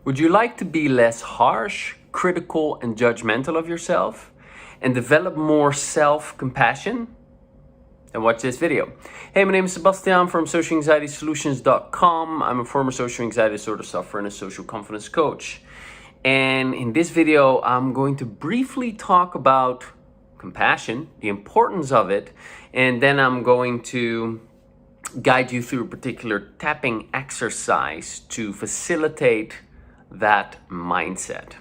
Would you like to be less harsh, critical, and judgmental of yourself and develop more self-compassion? Then watch this video. Hey, my name is Sebastiaan from socialanxietysolutions.com. I'm a former social anxiety disorder sufferer and a social confidence coach. And in this video, I'm going to briefly talk about compassion, the importance of it, and then I'm going to guide you through a particular tapping exercise to facilitate that mindset.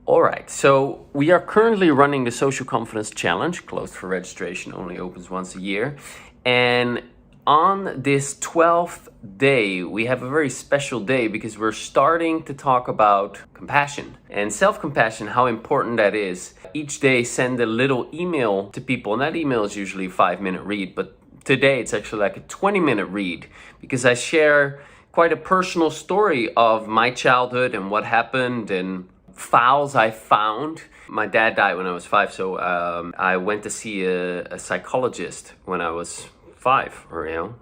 All right, so we are currently running the Social Confidence Challenge, closed for registration, only opens once a year. And on this 12th day, we have a very special day because we're starting to talk about compassion and self-compassion, how important that is. Each day, send a little email to people, and that email is usually a 5-minute read, but today it's actually like a 20-minute read because I share quite a personal story of my childhood and what happened and files I found. My dad died when I was 5, so I went to see a psychologist when I was 5, or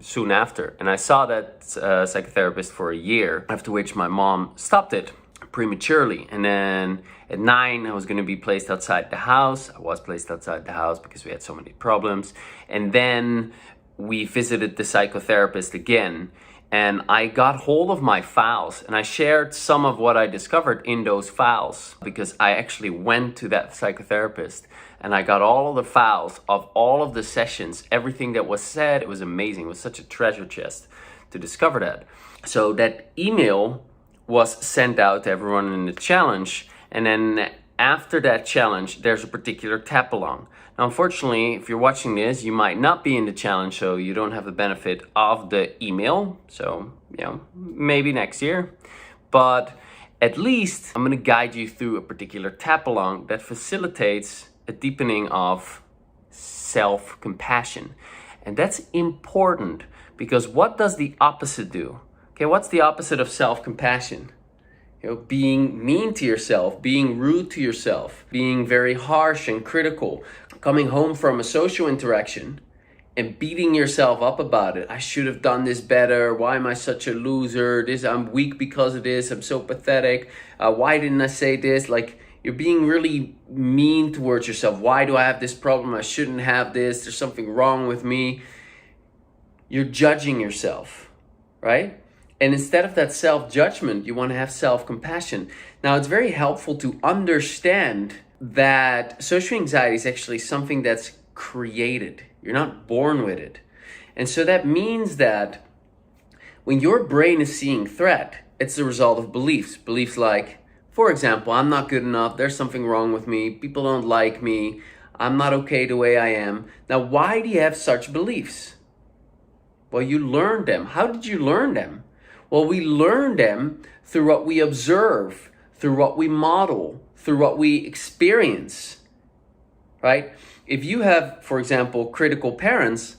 soon after, and I saw that psychotherapist for a year, after which my mom stopped it prematurely. And then at 9 I was going to be placed outside the house. I was placed outside the house because we had so many problems. And then we visited the psychotherapist again, and I got hold of my files and I shared some of what I discovered in those files, because I actually went to that psychotherapist and I got all of the files of all of the sessions, everything that was said. It was amazing. It was such a treasure chest to discover that. So that email was sent out to everyone in the challenge, and then after that challenge there's a particular tap along. Now unfortunately, if you're watching this, you might not be in the challenge, so you don't have the benefit of the email. So maybe next year, but at least I'm going to guide you through a particular tap along that facilitates a deepening of self-compassion. And that's important because what does the opposite do? Okay, what's the opposite of self-compassion? Being mean to yourself, being rude to yourself, being very harsh and critical, coming home from a social interaction and beating yourself up about it. I should have done this better. Why am I such a loser? I'm weak because of this. I'm so pathetic. Why didn't I say this? Like, you're being really mean towards yourself. Why do I have this problem? I shouldn't have this. There's something wrong with me. You're judging yourself, right? And instead of that self-judgment, you want to have self-compassion. Now, it's very helpful to understand that social anxiety is actually something that's created. You're not born with it. And so that means that when your brain is seeing threat, it's the result of beliefs. Beliefs like, for example, I'm not good enough, there's something wrong with me, people don't like me, I'm not okay the way I am. Now, why do you have such beliefs? Well, you learned them. How did you learn them? Well, we learn them through what we observe, through what we model, through what we experience, right? If you have, for example, critical parents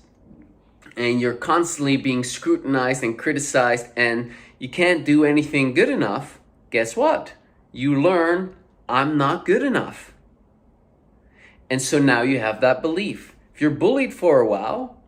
and you're constantly being scrutinized and criticized and you can't do anything good enough, guess what? You learn, I'm not good enough. And so now you have that belief. If you're bullied for a while,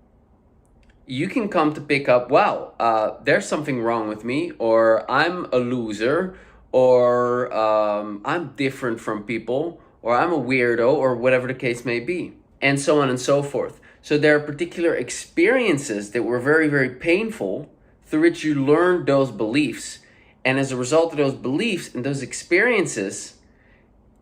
you can come to pick up, wow, there's something wrong with me, or I'm a loser, or I'm different from people, or I'm a weirdo, or whatever the case may be, and so on and so forth. So there are particular experiences that were very, very painful through which you learned those beliefs. And as a result of those beliefs and those experiences,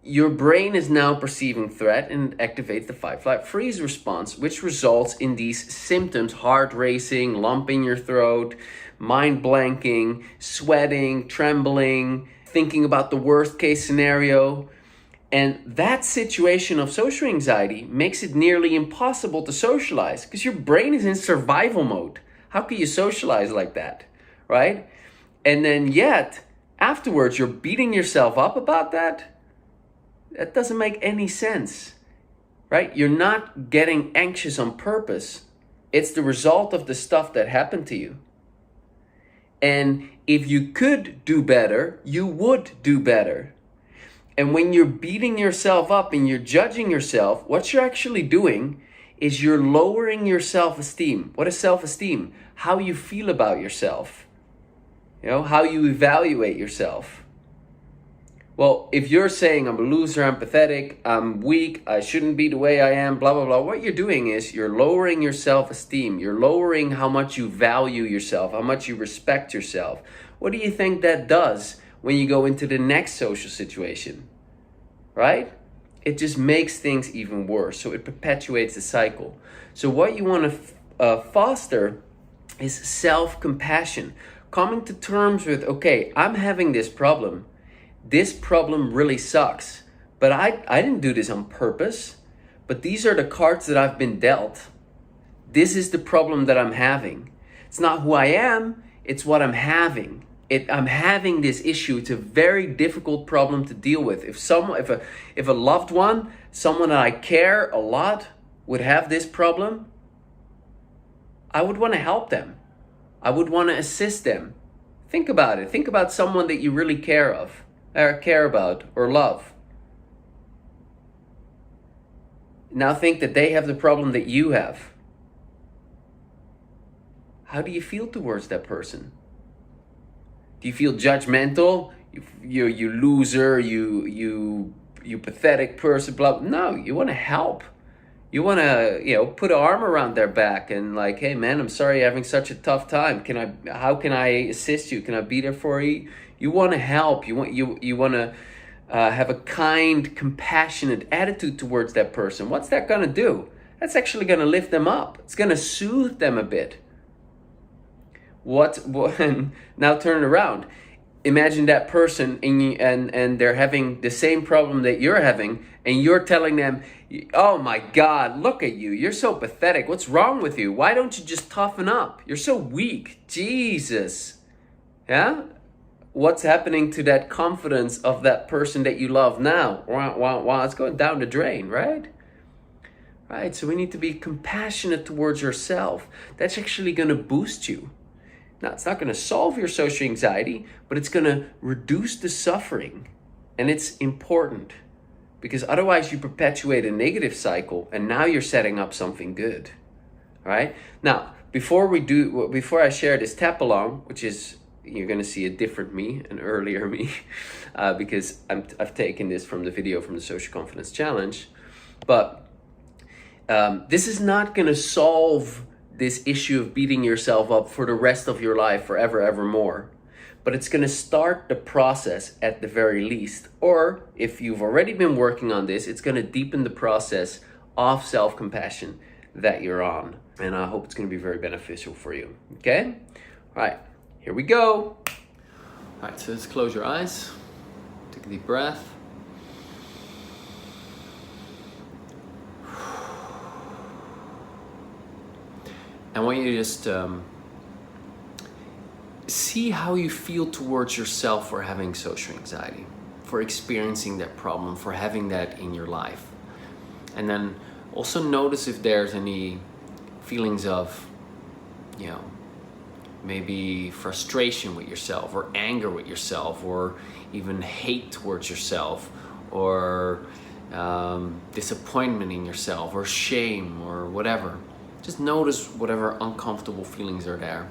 your brain is now perceiving threat and activates the fight, flight, freeze response, which results in these symptoms: heart racing, lump in your throat, mind blanking, sweating, trembling, thinking about the worst case scenario. And that situation of social anxiety makes it nearly impossible to socialize because your brain is in survival mode. How can you socialize like that, right? And then yet, afterwards, you're beating yourself up about that? That doesn't make any sense, right? You're not getting anxious on purpose. It's the result of the stuff that happened to you. And if you could do better, you would do better. And when you're beating yourself up and you're judging yourself, what you're actually doing is you're lowering your self-esteem. What is self-esteem? How you feel about yourself. How you evaluate yourself. Well, if you're saying I'm a loser, I'm pathetic, I'm weak, I shouldn't be the way I am, blah, blah, blah, what you're doing is you're lowering your self-esteem. You're lowering how much you value yourself, how much you respect yourself. What do you think that does when you go into the next social situation? Right? It just makes things even worse. So it perpetuates the cycle. So what you want to foster is self-compassion. Coming to terms with, okay, I'm having this problem. This problem really sucks, but I didn't do this on purpose, but these are the cards that I've been dealt. This is the problem that I'm having. It's not who I am, it's what I'm having. I'm having this issue. It's a very difficult problem to deal with. If a loved one, someone that I care a lot, would have this problem, I would want to help them. I would want to assist them. Think about it. Think about someone that you really care about or love. Now think that they have the problem that you have. How do you feel towards that person? Do you feel judgmental? You loser, you pathetic person, blah. No, you want to help. You want to, put an arm around their back and like, hey man, I'm sorry you're having such a tough time. How can I assist you? Can I be there for you? You want to help. You want to have a kind, compassionate attitude towards that person. What's that going to do? That's actually going to lift them up. It's going to soothe them a bit. Now turn it around. Imagine that person and they're having the same problem that you're having, and you're telling them, oh my God, look at you. You're so pathetic. What's wrong with you? Why don't you just toughen up? You're so weak. Jesus. Yeah? What's happening to that confidence of that person that you love now? Wow, it's going down the drain, right? Right, so we need to be compassionate towards yourself. That's actually going to boost you. Now, it's not going to solve your social anxiety, but it's going to reduce the suffering. And it's important because otherwise you perpetuate a negative cycle and now you're setting up something good. All right? Now, before I share this tap along, which is, you're going to see a different me, an earlier me, because I've taken this from the video from the Social Confidence Challenge. But this is not going to solve this issue of beating yourself up for the rest of your life forever, evermore. But it's going to start the process at the very least. Or if you've already been working on this, it's going to deepen the process of self-compassion that you're on. And I hope it's going to be very beneficial for you. Okay? All right, here we go. All right, so let's close your eyes. Take a deep breath. I want you to just see how you feel towards yourself for having social anxiety, for experiencing that problem, for having that in your life. And then also notice if there's any feelings of, maybe frustration with yourself or anger with yourself or even hate towards yourself or disappointment in yourself or shame or whatever. Just notice whatever uncomfortable feelings are there.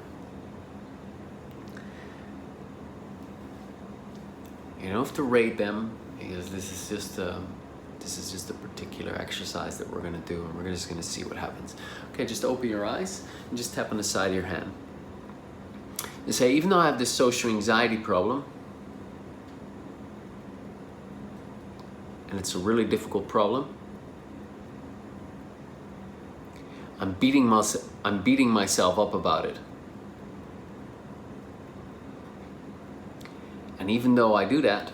You don't have to rate them because this is just a particular exercise that we're going to do, and we're just going to see what happens. Okay, just open your eyes and just tap on the side of your hand. And say, even though I have this social anxiety problem, and it's a really difficult problem, I'm beating myself up about it. And even though I do that,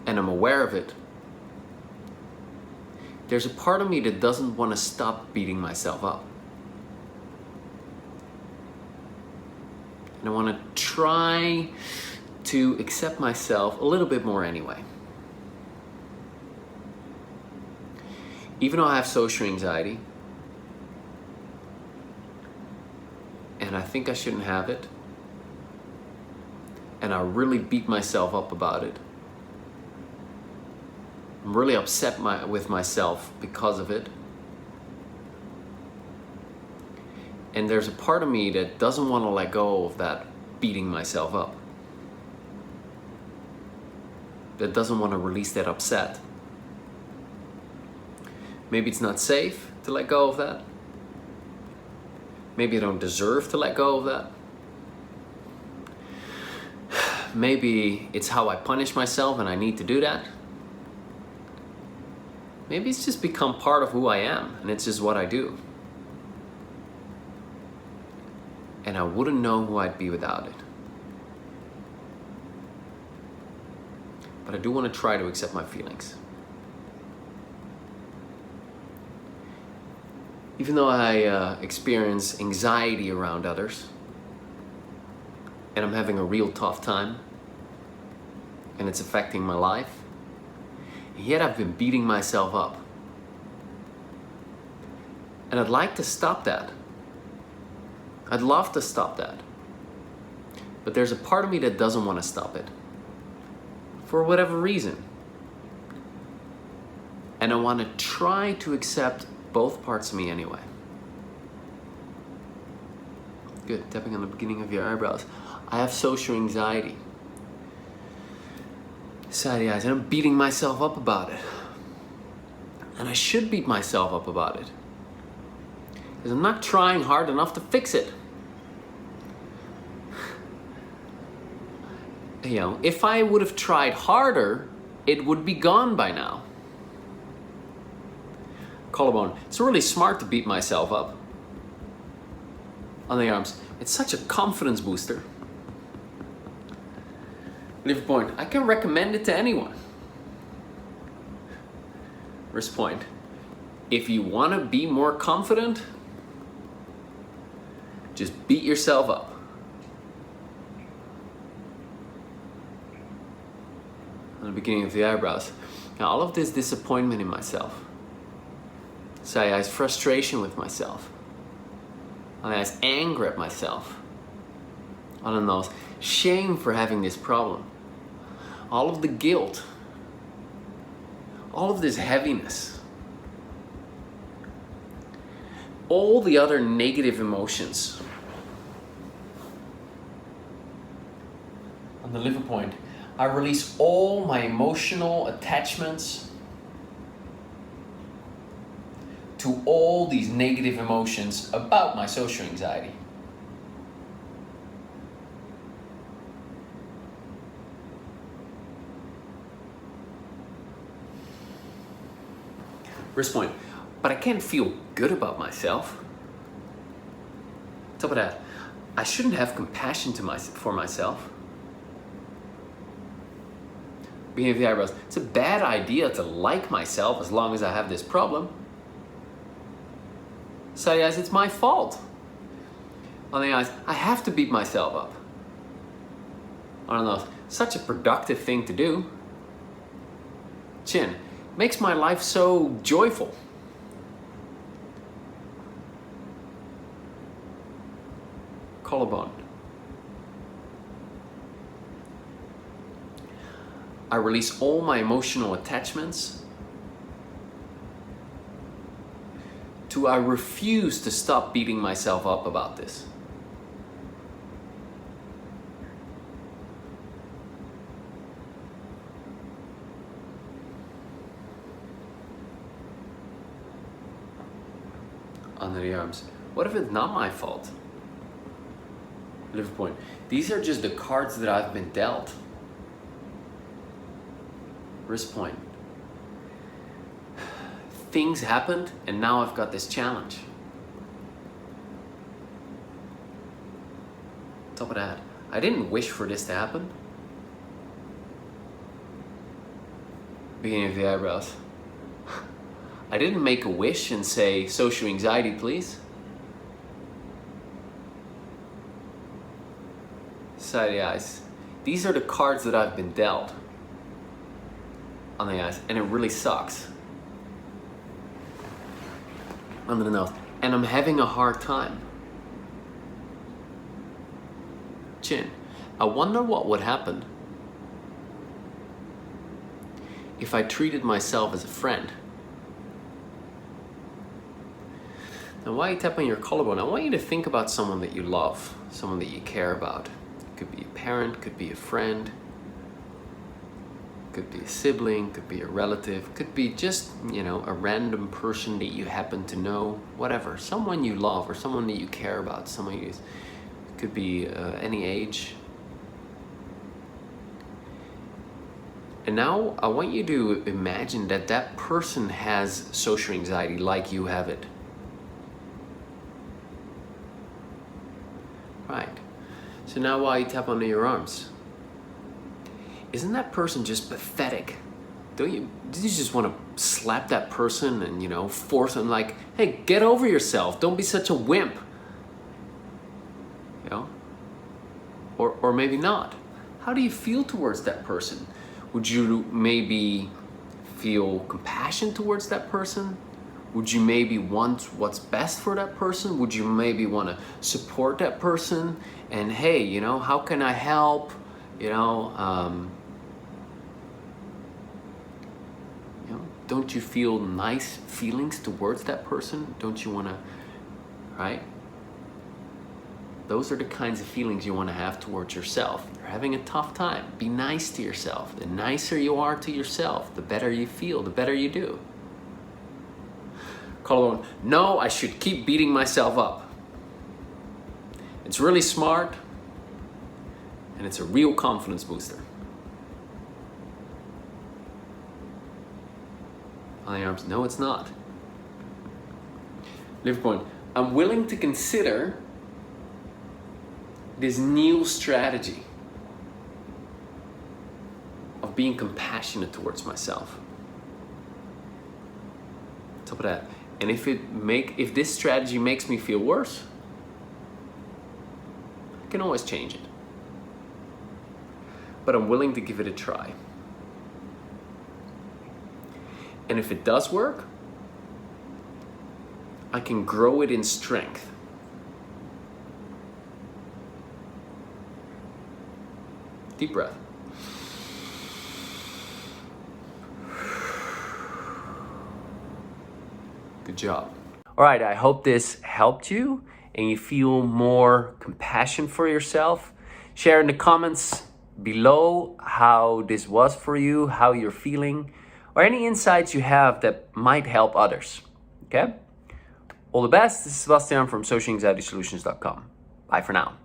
and I'm aware of it, there's a part of me that doesn't want to stop beating myself up. And I want to try to accept myself a little bit more anyway. Even though I have social anxiety, and I think I shouldn't have it, and I really beat myself up about it. I'm really upset with myself because of it. And there's a part of me that doesn't want to let go of that beating myself up, that doesn't want to release that upset. Maybe it's not safe to let go of that. Maybe I don't deserve to let go of that. Maybe it's how I punish myself and I need to do that. Maybe it's just become part of who I am and it's just what I do. And I wouldn't know who I'd be without it. But I do want to try to accept my feelings. Even though I experience anxiety around others, and I'm having a real tough time, and it's affecting my life, yet I've been beating myself up. And I'd like to stop that. I'd love to stop that. But there's a part of me that doesn't want to stop it. For whatever reason. And I want to try to accept both parts of me anyway. Good, tapping on the beginning of your eyebrows. I have social anxiety. Side eyes, and I'm beating myself up about it. And I should beat myself up about it. Because I'm not trying hard enough to fix it. You know, if I would have tried harder, it would be gone by now. Collarbone. It's really smart to beat myself up. On the arms. It's such a confidence booster. Liver point. I can recommend it to anyone. Wrist point. If you want to be more confident, just beat yourself up. On the beginning of the eyebrows. Now all of this disappointment in myself. Side eyes, frustration with myself. On the eyes, anger at myself. On the nose, shame for having this problem. All of the guilt. All of this heaviness. All the other negative emotions. On the liver point, I release all my emotional attachments to all these negative emotions about my social anxiety. Wrist point, but I can't feel good about myself. Top of that, I shouldn't have compassion for myself. Beginning of the eyebrows, it's a bad idea to like myself as long as I have this problem. Side eyes, it's my fault. On the eyes, I have to beat myself up. On the nose, such a productive thing to do. Chin, makes my life so joyful. Collarbone. I release all my emotional attachments. I refuse to stop beating myself up about this. Under the arms. What if it's not my fault? Liver point. These are just the cards that I've been dealt. Wrist point. Things happened and now I've got this challenge. Top of that, I didn't wish for this to happen. Beginning of the eyebrows. I didn't make a wish and say, social anxiety, please. Side of the eyes. These are the cards that I've been dealt. On the eyes, and it really sucks. Under the nose, and I'm having a hard time. Chin, I wonder what would happen if I treated myself as a friend. Now while you tap on your collarbone, I want you to think about someone that you love, someone that you care about. Could be a parent, could be a friend, could be a sibling, could be a relative, could be just, a random person that you happen to know, whatever. Someone you love or someone that you care about, could be any age. And now I want you to imagine that that person has social anxiety like you have it. Right. So now while you tap onto your arms, isn't that person just pathetic? Do you just want to slap that person and, force them like, hey, get over yourself. Don't be such a wimp. Or maybe not. How do you feel towards that person? Would you maybe feel compassion towards that person? Would you maybe want what's best for that person? Would you maybe want to support that person? And hey, how can I help? Don't you feel nice feelings towards that person? Don't you want to, right? Those are the kinds of feelings you want to have towards yourself. You're having a tough time. Be nice to yourself. The nicer you are to yourself, the better you feel, the better you do. Call on, no, I should keep beating myself up. It's really smart, and it's a real confidence booster. On the arms, no, it's not. Lift point, I'm willing to consider this new strategy of being compassionate towards myself. Top of that. And if this strategy makes me feel worse, I can always change it. But I'm willing to give it a try. And if it does work, I can grow it in strength. Deep breath. Good job. All right, I hope this helped you and you feel more compassion for yourself. Share in the comments below how this was for you, how you're feeling, or any insights you have that might help others. Okay? All the best. This is Sebastiaan from socialanxietysolutions.com. Bye for now.